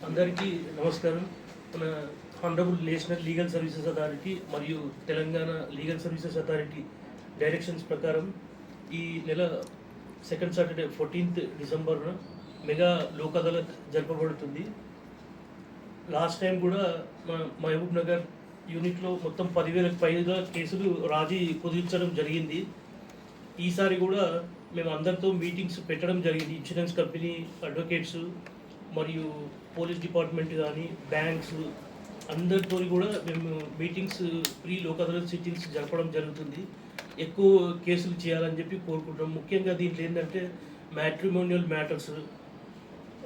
అందరికీ నమస్కారం. మన honourable national legal services authority మరియు Telangana legal services authority directions ప్రకారం ఈ నెల సెకండ్ సాటర్డే 14th డిసెంబర్న మెగా లోక్ అదాలత్ జరపబడుతుంది. లాస్ట్ టైం కూడా మన మహబూబ్ నగర్ యూనిట్లో మొత్తం 10,000కు పైగా కేసులు రాజీ కుదించడం జరిగింది. ఈసారి కూడా మేము అందరితో మీటింగ్స్ పెట్టడం జరిగింది. ఇన్సూరెన్స్ కంపెనీ, అడ్వకేట్స్ మరియు పోలీస్ డిపార్ట్మెంట్ కానీ బ్యాంక్స్ అందరితో కూడా మేము meetings pre Lok Adalat sittings జరపడం జరుగుతుంది. ఎక్కువ కేసులు చేయాలని చెప్పి కోరుకుంటున్నాం. ముఖ్యంగా దీంట్లో ఏంటంటే మ్యాట్రిమోనియల్ మ్యాటర్స్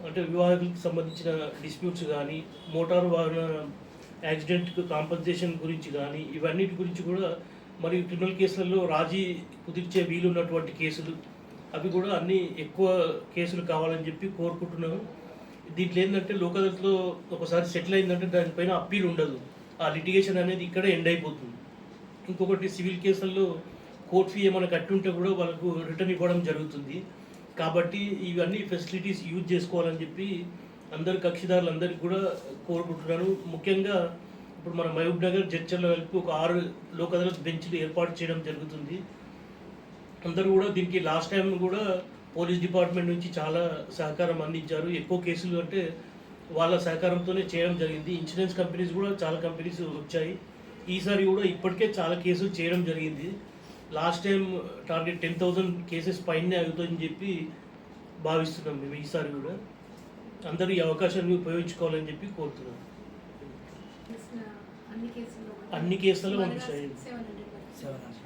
అంటే వివాహాలకు సంబంధించిన డిస్ప్యూట్స్ కానీ, మోటార్ వాహన యాక్సిడెంట్కి కాంపన్సేషన్ గురించి కానీ, ఇవన్నిటి గురించి కూడా మరియు క్రిమినల్ కేసులలో రాజీ కుదిర్చే వీలున్నటువంటి కేసులు అవి కూడా అన్నీ ఎక్కువ కేసులు కావాలని చెప్పి కోరుకుంటున్నాము. దీంట్లో ఏంటంటే లోక్ అదాలత్లో ఒకసారి సెటిల్ అయిందంటే దానిపైన అప్పీల్ ఉండదు. ఆ లిటిగేషన్ అనేది ఇక్కడే ఎండ్ అయిపోతుంది. ఇంకొకటి సివిల్ కేసుల్లో కోర్ట్ ఫీ ఏమైనా కట్టి ఉంటే కూడా వాళ్ళకు రిటర్న్ ఇవ్వడం జరుగుతుంది. కాబట్టి ఇవన్నీ ఫెసిలిటీస్ యూజ్ చేసుకోవాలని చెప్పి అందరు కక్షిదారులందరికీ కూడా కోరుకుంటున్నాను. ముఖ్యంగా ఇప్పుడు మన మహబూబ్ నగర్, జడ్చర్ల కలిపి ఒక 6 లోక్ అదాలత్ బెంచ్లు ఏర్పాటు చేయడం జరుగుతుంది. అందరూ కూడా దీనికి లాస్ట్ టైం కూడా పోలీస్ డిపార్ట్మెంట్ నుంచి చాలా సహకారం అందించారు. ఎక్కువ కేసులు అంటే వాళ్ళ సహకారంతోనే చేయడం జరిగింది. ఇన్సూరెన్స్ కంపెనీస్ కూడా చాలా కంపెనీస్ వచ్చాయి. ఈసారి కూడా ఇప్పటికే చాలా కేసులు చేయడం జరిగింది. లాస్ట్ టైం టార్గెట్ 10,000 కేసెస్ పైనే అవుతుందని చెప్పి భావిస్తున్నాం మేము. ఈసారి కూడా అందరూ ఈ అవకాశాన్ని ఉపయోగించుకోవాలని చెప్పి కోరుతున్నాం. అన్ని కేసుల్లో 700